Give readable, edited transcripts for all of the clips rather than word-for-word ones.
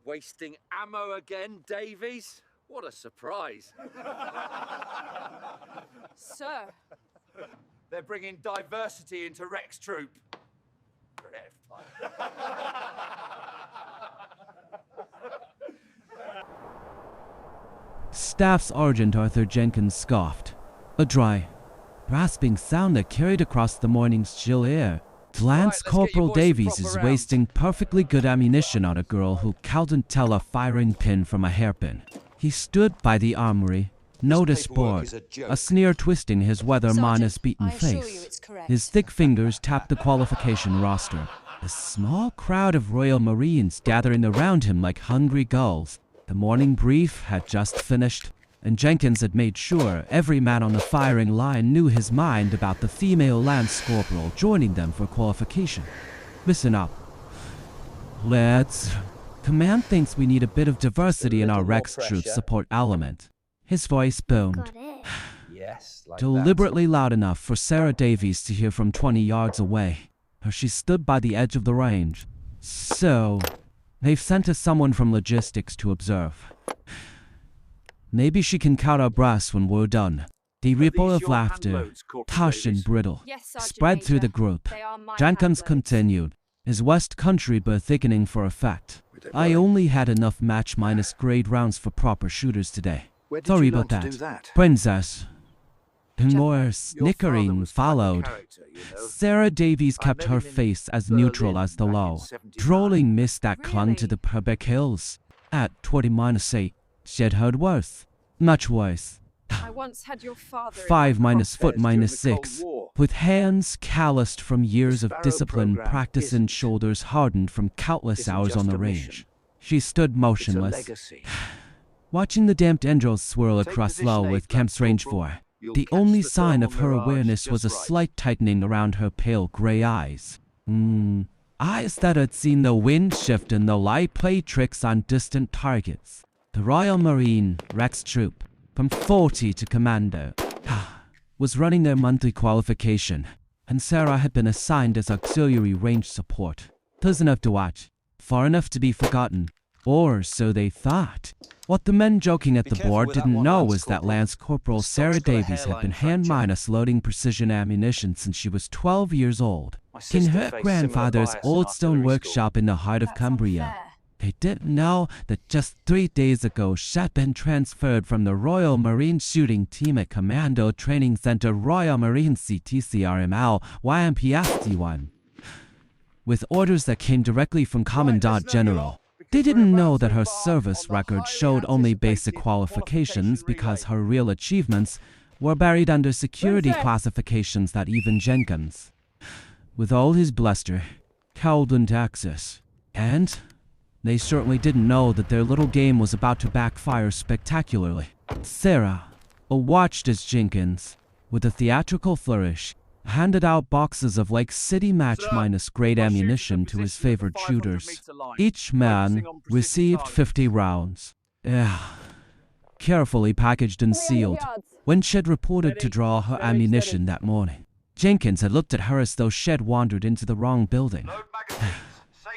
Wasting ammo again, Davies? What a surprise. Sir. They're bringing diversity into Rex Troop. Staff Sergeant Arthur Jenkins scoffed, a dry, rasping sound that carried across the morning's chill air. Lance Corporal Davies is wasting perfectly good ammunition on a girl who couldn't tell a firing pin from a hairpin. He stood by the armory, notice board, a sneer twisting his weather-minus beaten face. His thick fingers tapped the qualification roster. A small crowd of Royal Marines gathering around him like hungry gulls. The morning brief had just finished, and Jenkins had made sure every man on the firing line knew his mind about the female Lance Corporal joining them for qualification. Listen up. Lads, Command thinks we need a bit of diversity in our Rex Troop support element. His voice boomed. Yes, like deliberately loud enough for Sarah Davies to hear from 20 yards away, as she stood by the edge of the range. So, they've sent us someone from logistics to observe. Maybe she can count our brass when we're done. The ripple of laughter, harsh and brittle, spread through the group. Jenkins continued, his West Country burr thickening for effect. I only had enough match-minus grade rounds for proper shooters today. Sorry about that. Princess. More snickering followed. Sarah Davies kept her face as neutral as the low, drolling mist that clung to the Purbeck Hills. At 20-8, she'd heard worse. Much worse. I once had your father 5-foot-6, with hands calloused from years of discipline practice and shoulders hardened from countless hours on the range. She stood motionless, watching the damped tendrils swirl across low with Kemp's range 4. The only sign of her awareness was a slight tightening around her pale gray eyes. Eyes that had seen the wind shift and the light play tricks on distant targets. The Royal Marine, Rex Troop, from 40 to Commander, was running their monthly qualification, and Sarah had been assigned as auxiliary range support. Close enough to watch, far enough to be forgotten, or so they thought. What the men joking at the board didn't know was that Lance Corporal Sarah Davies had been hand-minus loading precision ammunition since she was 12 years old, in her grandfather's old stone workshop in the heart of Cumbria. They didn't know that just 3 days ago she'd been transferred from the Royal Marine Shooting Team at Commando Training Center Royal Marine CTCRML YMPST1, with orders that came directly from Commandant General. They didn't know that her service record showed only basic qualifications because her real achievements were buried under security classifications that even Jenkins, with all his bluster, couldn't access. And they certainly didn't know that their little game was about to backfire spectacularly. Sarah watched as Jenkins, with a theatrical flourish, handed out boxes of Lake City match-minus grade ammunition to his favored shooters. Each man received 50 rounds. Carefully packaged and sealed. When she'd reported to draw her ammunition that morning, Jenkins had looked at her as though she'd wandered into the wrong building.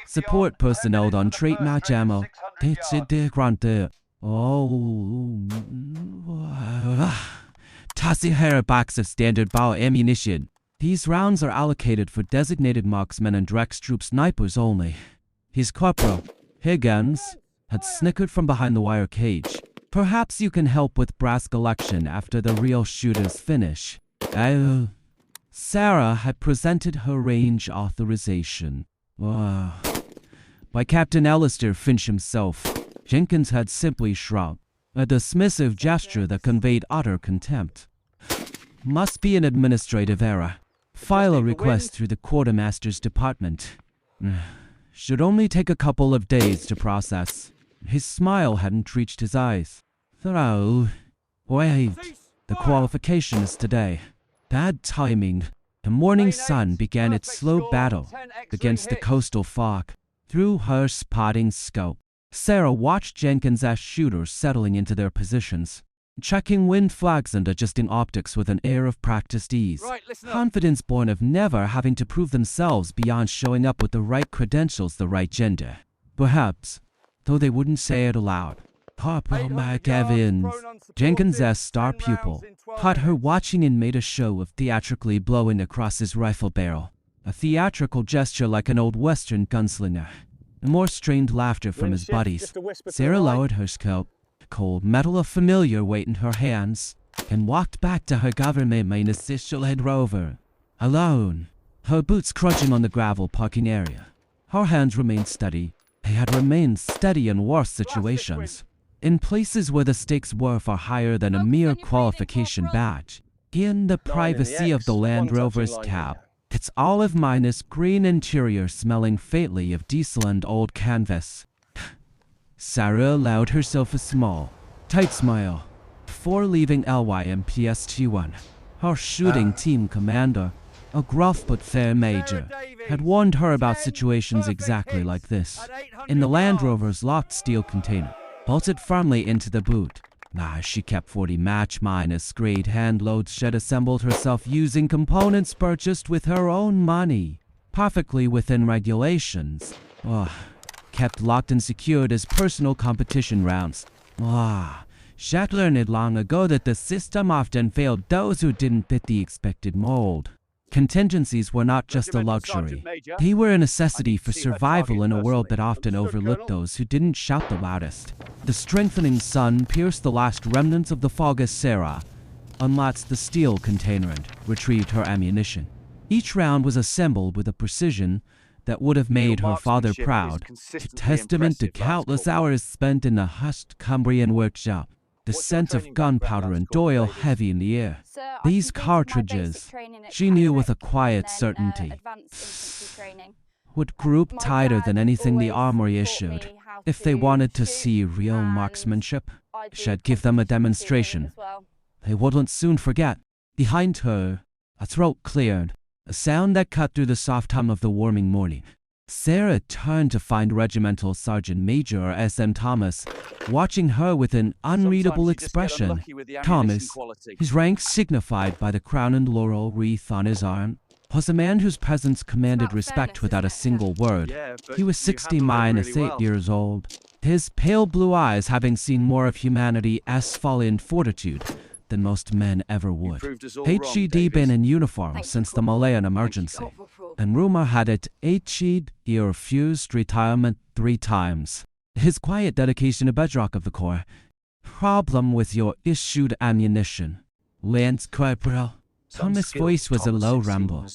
Support personnel on trait match ammo. Tossing her box of standard bow ammunition. These rounds are allocated for designated marksmen and Rex Troop snipers only. His corporal, Higgins, had snickered from behind the wire cage. Perhaps you can help with brass collection after the real shooters finish. Sarah had presented her range authorization. By Captain Alistair Finch himself, Jenkins had simply shrugged, a dismissive gesture that conveyed utter contempt. Must be an administrative error. File a request through the quartermaster's department. Should only take a couple of days to process. His smile hadn't reached his eyes. Thoreau waved. The qualification is today. Bad timing. The morning sun began its slow battle against the coastal fog. Through her spotting scope, Sarah watched Jenkins as shooters settling into their positions, checking wind flags and adjusting optics with an air of practiced ease. Confidence born of never having to prove themselves beyond showing up with the right credentials, the right gender. Perhaps though they wouldn't say it aloud. Corporal Mark Evans, Jenkins' star pupil, caught her watching and made a show of theatrically blowing across his rifle barrel, a theatrical gesture like an old Western gunslinger. More strained laughter from his buddies. Sarah lowered her scope, cold metal of familiar weight in her hands, and walked back to her government initial Land Rover. Alone, her boots crunching on the gravel parking area. Her hands remained steady. They had remained steady in worse situations. In places where the stakes were far higher than a mere qualification badge. In the privacy of the Land Rover's cab, its olive minus green interior smelling faintly of diesel and old canvas. Sarah allowed herself a small, tight smile before leaving LYMPST-1. Her shooting team commander, a gruff but fair major, had warned her about situations exactly like this. In the Land Rover's locked steel container, bolted firmly into the boot. She kept 40 match minus grade hand loads she'd assembled herself using components purchased with her own money, perfectly within regulations. Kept locked and secured as personal competition rounds. She'd learned long ago that the system often failed those who didn't fit the expected mold. Contingencies were not just a luxury. They were a necessity for survival in a world that often overlooked those who didn't shout the loudest. The strengthening sun pierced the last remnants of the fog as Sarah unlatched the steel container and retrieved her ammunition. Each round was assembled with a precision that would have made her father proud, a testament to countless hours spent in the hushed Cumbrian workshop. The scent of gunpowder and oil heavy in the air. These cartridges, she knew with a quiet certainty, would group tighter than anything the armory issued. If they wanted to see real marksmanship, she'd give them a demonstration. They wouldn't soon forget. Behind her, a throat cleared, a sound that cut through the soft hum of the warming morning. Sarah turned to find Regimental Sergeant Major S.M. Thomas, watching her with an unreadable expression. Thomas, his rank signified by the crown and laurel wreath on his arm, was a man whose presence commanded respect without a single word. He was 60-8 years old, his pale blue eyes having seen more of humanity as folly and fortitude than most men ever would. He'd been in uniform since the Malayan emergency, and rumor had it he refused retirement 3 times. His quiet dedication a bedrock of the Corps. Problem with your issued ammunition, Lance Corporal. Thomas' voice was a low rumble,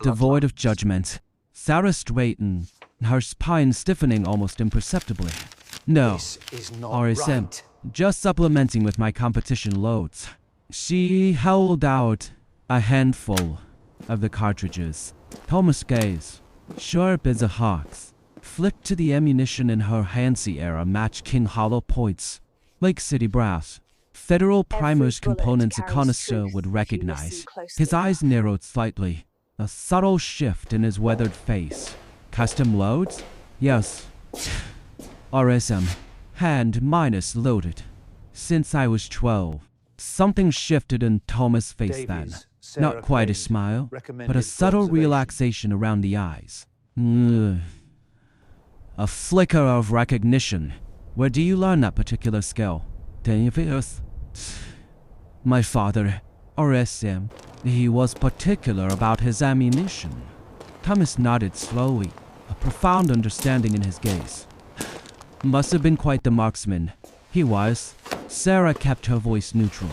devoid of judgment. Sarah straightened, her spine stiffening almost imperceptibly. No, RSM. Just supplementing with my competition loads. She held out a handful of the cartridges. Thomas' gaze, sharp as a hawk's, flicked to the ammunition in her Hansi-era Match King hollow points. Lake City brass. Federal primers components a connoisseur would recognize. His eyes narrowed slightly, a subtle shift in his weathered face. Custom loads? Yes. RSM. Hand minus loaded. Since I was 12. Something shifted in Thomas' face then. Not quite a smile, but a subtle relaxation around the eyes. A flicker of recognition. Where do you learn that particular skill? Davies? My father, RSM, he was particular about his ammunition. Thomas nodded slowly, a profound understanding in his gaze. Must have been quite the marksman. He was. Sarah kept her voice neutral,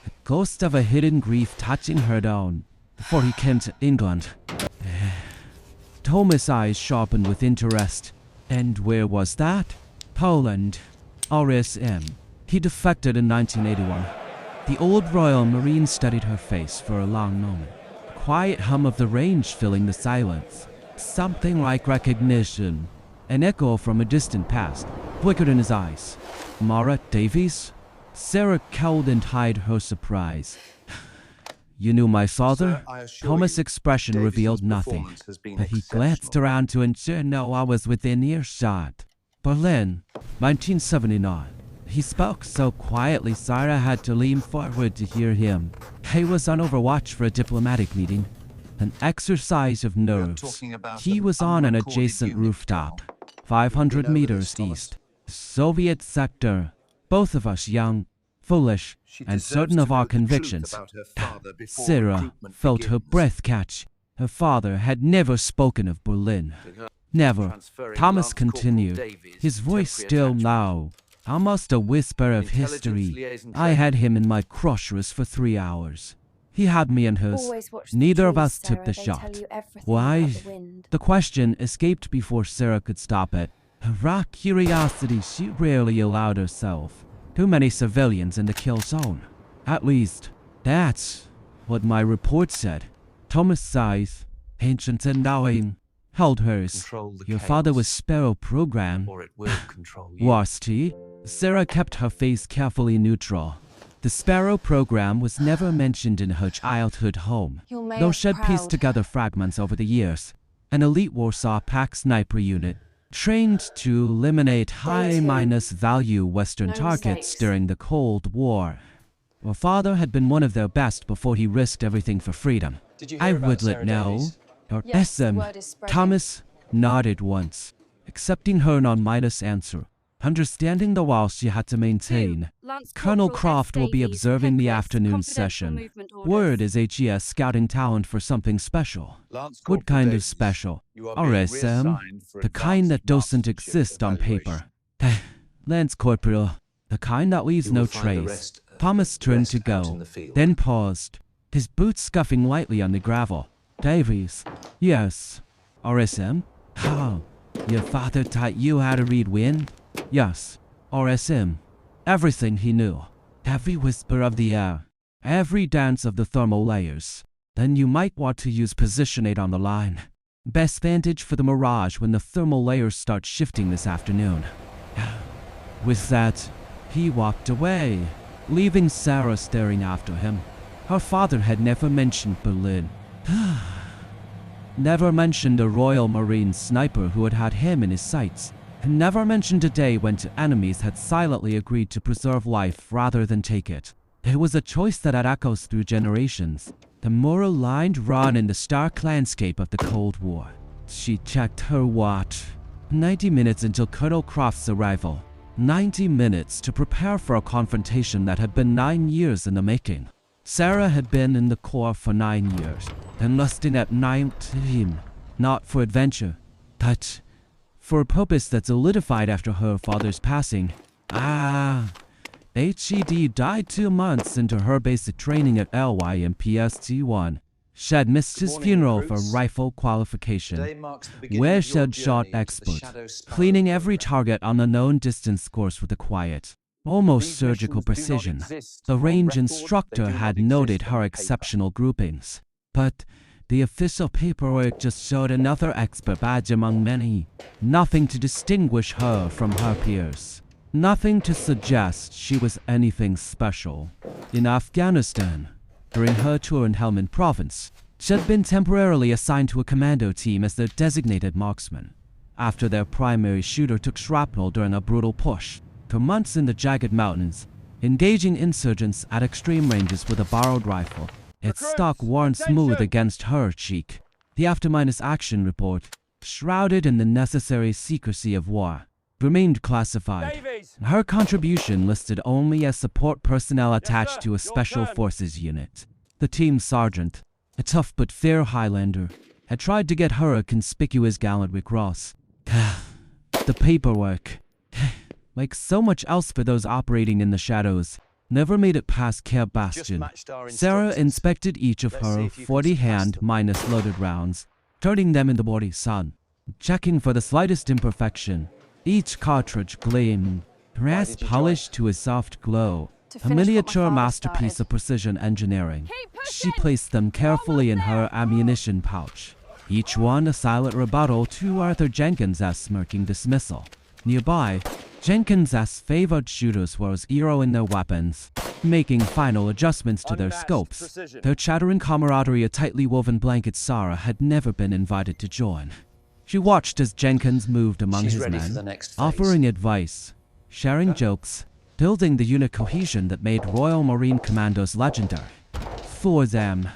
a ghost of a hidden grief touching her down before he came to England. Thomas' eyes sharpened with interest. And where was that? Poland. RSM. He defected in 1981. The old Royal Marine studied her face for a long moment, a quiet hum of the range filling the silence. Something like recognition. An echo from a distant past flickered in his eyes. Mara Davies? Sarah cowed and hid her surprise. You knew my father? Thomas' expression revealed nothing, but he glanced around to ensure no one was within earshot. Berlin, 1979. He spoke so quietly Sarah had to lean forward to hear him. He was on overwatch for a diplomatic meeting. An exercise of nerves. He was on an adjacent rooftop, 500 meters east. Soviet sector. Both of us young, foolish, and certain of our convictions. Sarah felt her breath catch. Her father had never spoken of Berlin. Never. Thomas continued, his voice still low, almost a whisper of history. I had him in my crushes for 3 hours. He had me in his. Neither of us took the shot. Why? The question escaped before Sarah could stop it. Her raw curiosity she rarely allowed herself. Too many civilians in the kill zone. At least, that's what my report said. Thomas sighs, ancient and knowing, held hers. Your father was Sparrow program. Or it will control you. Was he? Sarah kept her face carefully neutral. The Sparrow program was never mentioned in her childhood home, though she'd pieced together fragments over the years. An elite Warsaw Pact sniper unit, trained to eliminate high-value Western targets during the Cold War. Her father had been one of their best before he risked everything for freedom. I would let know. SM. Thomas nodded once, accepting her non-minus answer. Understanding the wall she had to maintain. Colonel Croft will be observing the afternoon session. Word is HES scouting talent for something special. What kind of special? RSM? The kind that doesn't exist on paper. Lance Corporal. The kind that leaves no trace. Thomas turned to go, then paused, his boots scuffing lightly on the gravel. Davies. Yes. RSM? How? Your father taught you how to read wind? Yes. RSM. Everything he knew. Every whisper of the air. Every dance of the thermal layers. Then you might want to use position 8 on the line. Best vantage for the mirage when the thermal layers start shifting this afternoon. With that, he walked away, leaving Sarah staring after him. Her father had never mentioned Berlin. Never mentioned a Royal Marine sniper who had had him in his sights. And never mentioned a day when two enemies had silently agreed to preserve life rather than take it. It was a choice that had echoes through generations. The more aligned run in the stark landscape of the Cold War. She checked her watch. 90 minutes until Colonel Croft's arrival. 90 minutes to prepare for a confrontation that had been 9 years in the making. Sarah had been in the Corps for 9 years, enlisting at 19, not for adventure, but for a purpose that solidified after her father's passing. HED died 2 months into her basic training at LYMPST-1. She had missed his funeral for rifle qualification, where she had shot expert, cleaning every target on the known distance course with a quiet, almost surgical precision. The range instructor had noted her exceptional groupings, but the official paperwork just showed another expert badge among many. Nothing to distinguish her from her peers. Nothing to suggest she was anything special. In Afghanistan, during her tour in Helmand Province, she had been temporarily assigned to a commando team as their designated marksman. After their primary shooter took shrapnel during a brutal push, for months in the jagged mountains, engaging insurgents at extreme ranges with a borrowed rifle, its stock worn smooth against her cheek. The after-minus action report, shrouded in the necessary secrecy of war, remained classified. Her contribution listed only as support personnel attached to a special forces unit. The team sergeant, a tough but fair Highlander, had tried to get her a conspicuous gallantry cross. The paperwork, like so much else for those operating in the shadows, never made it past Care Bastion. Sarah inspected each of her 40 hand-minus loaded rounds, turning them in the bloody sun, checking for the slightest imperfection. Each cartridge gleamed, brass polished to a soft glow, a miniature masterpiece of precision engineering. She placed them carefully in her ammunition pouch, each one a silent rebuttal to Arthur Jenkins' smirking dismissal. Nearby, Jenkins' favored shooters were zeroing their weapons, making final adjustments to their scopes. Their chattering camaraderie a tightly woven blanket Sarah had never been invited to join. She watched as Jenkins moved among his men, offering advice, sharing jokes, building the unit cohesion that made Royal Marine Commandos legendary. For them,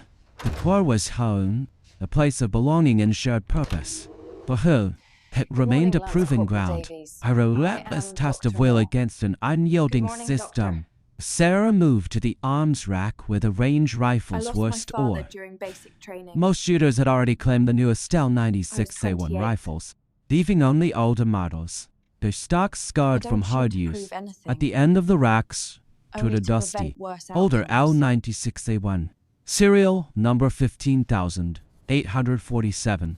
the Corps was home, a place of belonging and shared purpose. For her, It remained a Lance proving Corporal ground, Davies. a relentless I am test of Dr. will Moore. against an unyielding Good morning, system. Doctor. Sarah moved to the arms rack where the range I rifles lost were my father stored. during basic training. Most shooters had already claimed the new Estelle I 96A1 was 28. rifles, leaving only older models. Their stock scarred I from don't shoot hard to use. prove anything. At the end of the racks stood Only a to prevent dusty, worse older outcomes. L96A1. Serial number 15,847.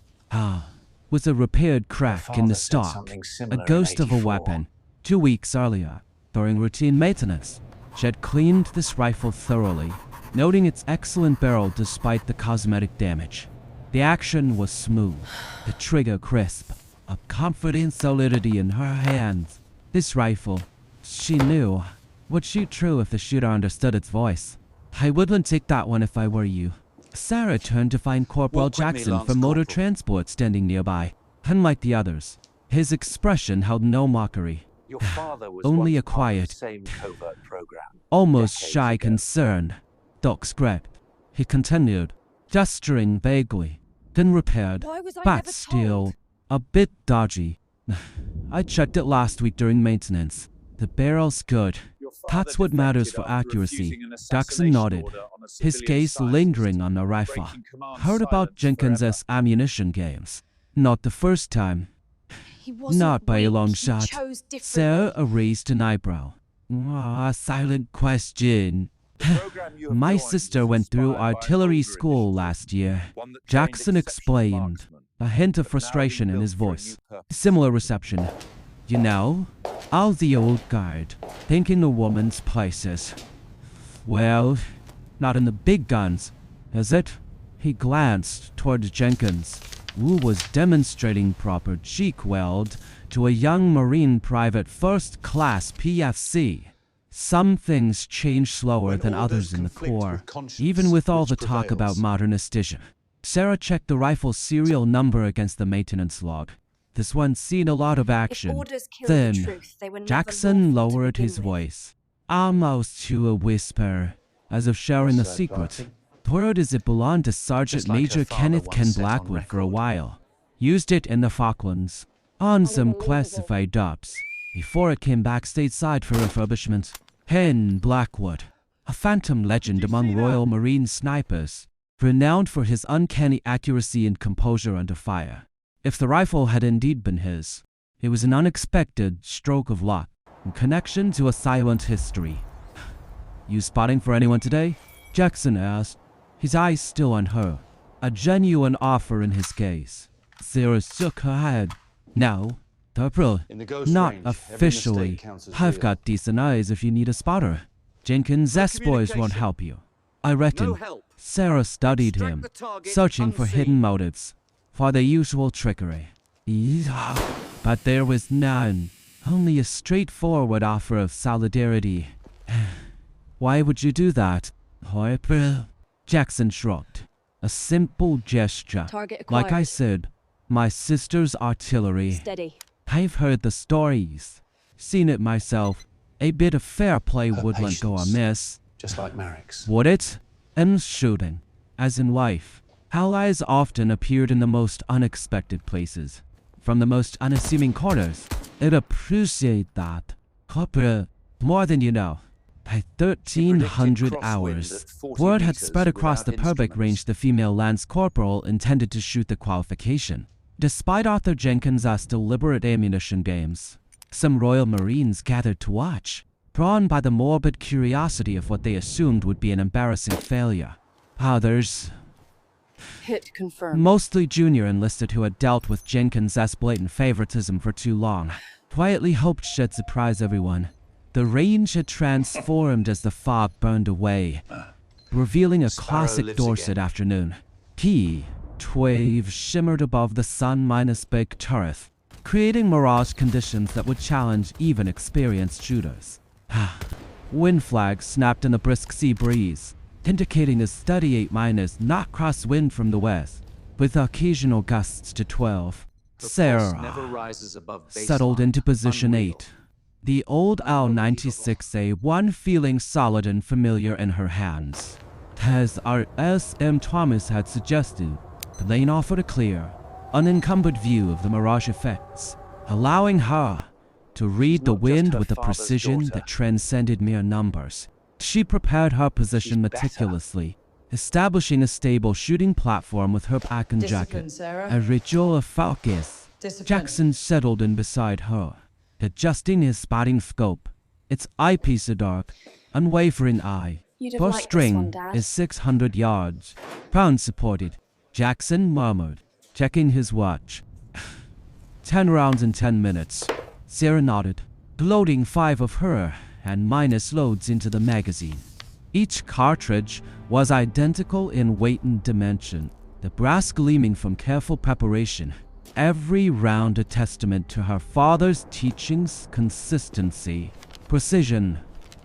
Was a repaired crack in the stock, a ghost of a weapon. 2 weeks earlier, during routine maintenance, she had cleaned this rifle thoroughly, noting its excellent barrel despite the cosmetic damage. The action was smooth, the trigger crisp, a comforting solidity in her hands. This rifle, she knew, would shoot true if the shooter understood its voice. I wouldn't take that one if I were you. Sarah turned to find Corporal Walk with me, Jackson Lance from motor Corporal. transport standing nearby. Unlike the others, his expression held no mockery, Your father was only once a part of quiet, the same covert program. almost decades shy ago. concern. Doc script. He continued, gesturing vaguely, then repaired, Why was I but never still told? a bit dodgy. I checked it last week during maintenance. The barrel's good. Your father That's what matters defected for after accuracy. refusing an Jackson assassination nodded, order on a his civilian gaze scientist, lingering on the rifle. breaking command Heard about silence Jenkins' forever. ammunition games. Not the first time. He wasn't Not by a weak, long he shot. chose differently. Sarah raised an eyebrow. A silent question. The program you have My joined sister was went through inspired by an artillery older school initiative, last year. one that trained Jackson exceptional explained, marksmen, a hint of but now frustration in rebuilt his for a voice. new purpose. Similar reception. You know, all the old guard, thinking a woman's places. Well, not in the big guns, is it? He glanced toward Jenkins, who was demonstrating proper cheek weld to a young Marine private first class PFC. Some things change slower When than orders others in the conflict Corps, with conscience, even with all which the talk about prevails? modernization. Sarah checked the rifle's serial number against the maintenance log. This one's seen a lot of If action. orders killed Then, the truth, they were never Jackson lawful to lowered begin his with. voice, almost to a whisper, as if sharing a Third secret. party. Word is it belonged to Sergeant Just like her Major father Kenneth once Ken set on Blackwood for a record. while. Used it in the Falklands, on some classified ops, before it came back stateside for refurbishment. Ken Blackwood, a phantom legend among Royal Marine snipers, renowned for his uncanny accuracy and composure under fire. If the rifle had indeed been his, it was an unexpected stroke of luck in connection to a silent history. You spotting for anyone today? Jackson asked, his eyes still on her, a genuine offer in his gaze. Sarah shook her head. No, Corporal, In the ghost not range, every officially. mistake counts as I've real. got decent eyes if you need a spotter. Jenkins' No S-boys won't communication. help you. I reckon. No help. Sarah studied Strike him, the target searching for unseen. hidden motives, for the usual trickery. But there was none, only a straightforward offer of solidarity. Why would you do that, Corporal? Jackson shrugged. A simple gesture. Target Like I acquired. said, my sister's artillery. Steady. I've heard the stories, seen it myself. A bit of fair play Her wouldn't go patience. amiss. Just like Marek's. Would it? And shooting, as in life, allies often appeared in the most unexpected places, from the most unassuming quarters. I'd appreciate that. Corporal, more than you know. By 1,300 crosswind hours, at 40 word had meters spread across without the Purbeck instruments. range the female Lance Corporal intended to shoot the qualification. Despite Arthur Jenkins' deliberate ammunition games, some Royal Marines gathered to watch, drawn by the morbid curiosity of what they assumed would be an embarrassing failure. Others, Hit confirmed. mostly junior enlisted who had dealt with Jenkins' blatant favoritism for too long, quietly hoped she'd surprise everyone. The range had transformed as the fog burned away, revealing a Sparrow classic lives Dorset again. afternoon. Twave shimmered above the sun-minus baked turret, creating mirage conditions that would challenge even experienced shooters. Wind flags snapped in the brisk sea breeze, indicating a steady 8-, not crosswind from the west, with occasional gusts to 12. Her pulse Sarah never rises above settled baseline. into position Unreal. 8. The old L96A1 feeling solid and familiar in her hands. As our S.M. Thomas had suggested, the lane offered a clear, unencumbered view of the mirage effects, allowing her to read the wind with a precision that transcended mere numbers. She prepared her position meticulously, establishing a stable shooting platform with her back and Discipline, jacket. Sarah. A ritual focus. Discipline. Jackson settled in beside her, adjusting his spotting scope. Its eyepiece a dark, unwavering eye. You'd have First liked this string one, Dad. is 600 yards. Pound supported. Jackson murmured, checking his watch. 10 rounds in 10 minutes. Sarah nodded, loading 5 of her and minus loads into the magazine. Each cartridge was identical in weight and dimension, the brass gleaming from careful preparation. Every round a testament to her father's teachings, consistency, precision,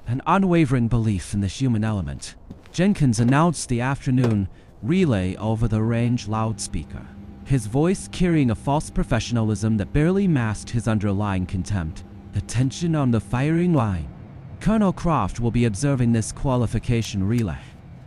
and unwavering belief in the human element. Jenkins announced the afternoon relay over the range loudspeaker, his voice carrying a false professionalism that barely masked his underlying contempt. Attention on the firing line. Colonel Croft will be observing this qualification relay.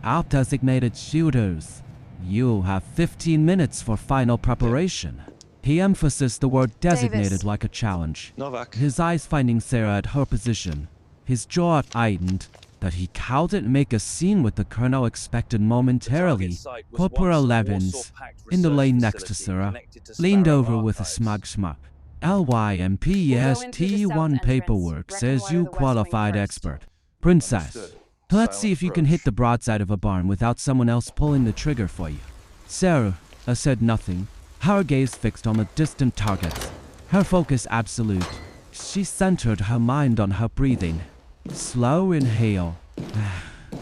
Out-designated shooters, you have 15 minutes for final preparation. He emphasized the word designated Davis. like a challenge, Novak. his eyes finding Sarah at her position. His jaw tightened, that he couldn't make a scene with the colonel expected momentarily. Corporal Levins, in the lane next to Sarah, leaned over with a smug smirk. LYMPST1 paperwork says you qualified expert. Princess, let's see if you can hit the broadside of a barn without someone else pulling the trigger for you. Sarah said nothing, her gaze fixed on the distant targets, her focus absolute. She centered her mind on her breathing. Slow inhale,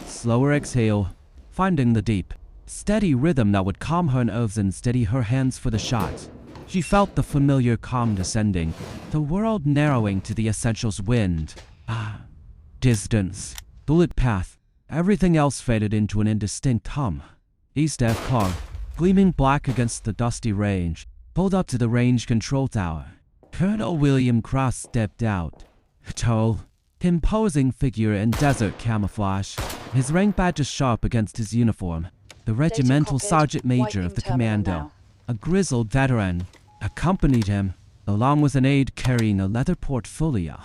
slower exhale, finding the deep, steady rhythm that would calm her nerves and steady her hands for the shot. She felt the familiar calm descending, the world narrowing to the essentials wind. Distance, bullet path, everything else faded into an indistinct hum. East F car, gleaming black against the dusty range, pulled up to the range control tower. Colonel William Cross stepped out. Tall, imposing figure in desert camouflage, his rank badge sharp against his uniform. The regimental copied. sergeant major of the Wiping terminal commando, now. a grizzled veteran, accompanied him, along with an aide carrying a leather portfolio.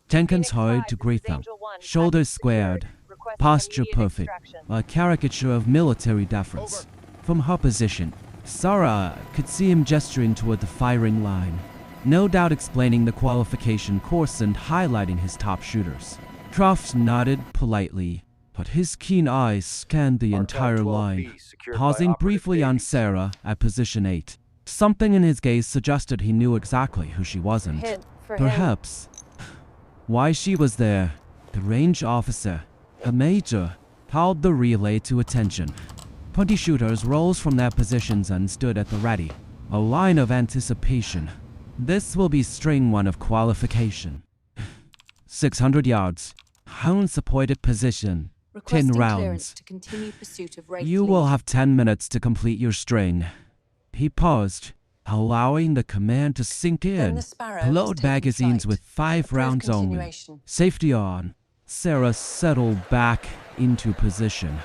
Jenkins hurried to greet them, shoulders squared, posture perfect, a caricature of military deference. From her position, Sarah could see him gesturing toward the firing line, no doubt explaining the qualification course and highlighting his top shooters. Croft nodded politely, but his keen eyes scanned the entire line, pausing briefly on Sarah at position 8. Something in his gaze suggested he knew exactly who she wasn't. Hit for him. Perhaps why she was there. The range officer, a major, called the relay to attention. 20 shooters rose from their positions and stood at the ready, a line of anticipation. This will be string 1 of qualification. 600 yards, hound-supported position, 10 Requesting clearance rounds. to continue pursuit of Wraith You Lead. will have 10 minutes to complete your string. He paused, allowing the command to sink Then in. the Sparrow has Load taken magazines flight. with 5 Approved rounds only. continuation. Safety on. Sarah settled back into position.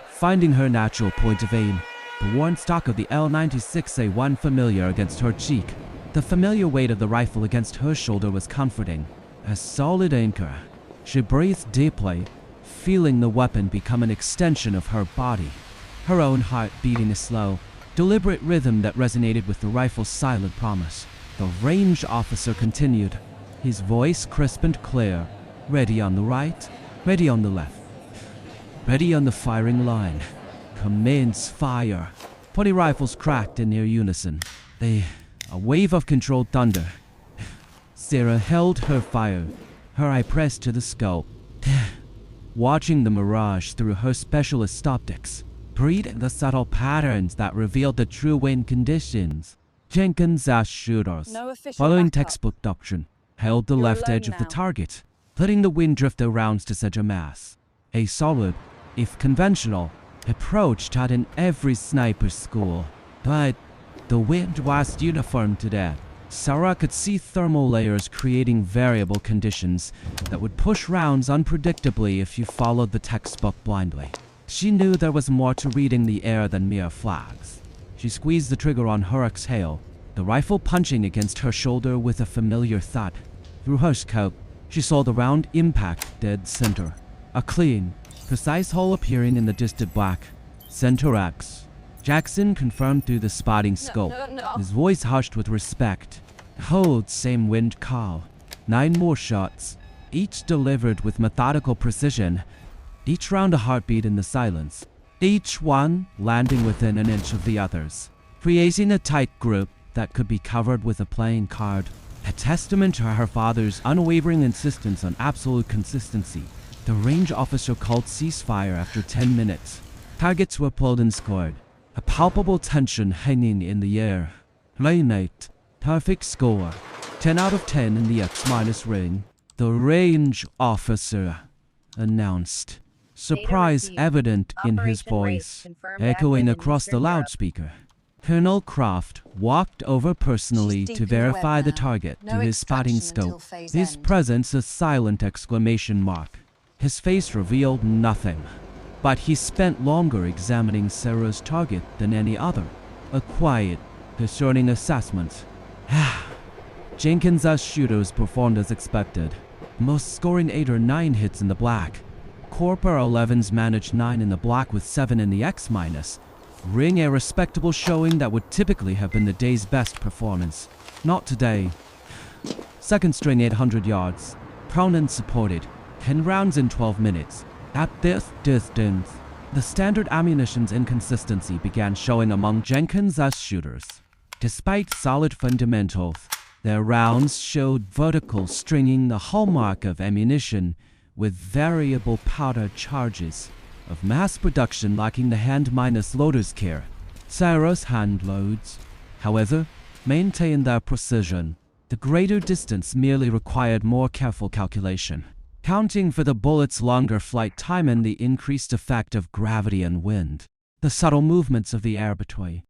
Finding her natural point of aim, the worn stock of the L96A1 familiar against her cheek. The familiar weight of the rifle against her shoulder was comforting, a solid anchor. She breathed deeply, feeling the weapon become an extension of her body. Her own heart beating a slow, deliberate rhythm that resonated with the rifle's silent promise. The range officer continued, his voice crisp and clear. Ready on the right, ready on the left. Ready on the firing line. Commence fire. 20 rifles cracked in near unison. A wave of controlled thunder. Sarah held her fire, her eye pressed to the scope, watching the mirage through her specialist optics, reading the subtle patterns that revealed the true wind conditions. Jenkins asked shooters, No official following backup. textbook doctrine, held the You're left alone edge of the now. target, letting the wind drift their rounds to such a mass. A solid, if conventional, approach taught in every sniper school, but the wind was uniform to that. Sarah could see thermal layers creating variable conditions that would push rounds unpredictably if you followed the textbook blindly. She knew there was more to reading the air than mere flags. She squeezed the trigger on her exhale, the rifle punching against her shoulder with a familiar thud. Through her scope, she saw the round impact dead center. A clean, precise hole appearing in the distant black. Center X. Jackson confirmed through the spotting scope, his voice hushed with respect. Hold, same wind call. 9 more shots, each delivered with methodical precision, each round a heartbeat in the silence, each one landing within an inch of the others, creating a tight group that could be covered with a playing card. A testament to her father's unwavering insistence on absolute consistency. The range officer called ceasefire after 10 minutes. Targets were pulled and scored, a palpable tension hanging in the air. Playmate, perfect score, 10 out of 10 in the X- ring. The range officer announced, surprise evident in his voice, echoing across the loudspeaker. Colonel Croft walked over personally to verify the target to his spotting scope, his presence a silent exclamation mark. His face revealed nothing, but he spent longer examining Sarah's target than any other. A quiet, discerning assessment. Jenkins' shooters performed as expected, most scoring 8 or 9 hits in the black. Corporal 11's managed 9 in the black with 7 in the X-, ring a respectable showing that would typically have been the day's best performance. Not today. Second string 800 yards, prone and supported, 10 rounds in 12 minutes. At this distance, the standard ammunition's inconsistency began showing among Jenkins' shooters. Despite solid fundamentals, their rounds showed vertical stringing, the hallmark of ammunition, with variable powder charges, of mass production lacking the hand-loader's care. Sarah's hand loads, however, maintained their precision. The greater distance merely required more careful calculation, counting for the bullet's longer flight time and the increased effect of gravity and wind. The subtle movements of the air between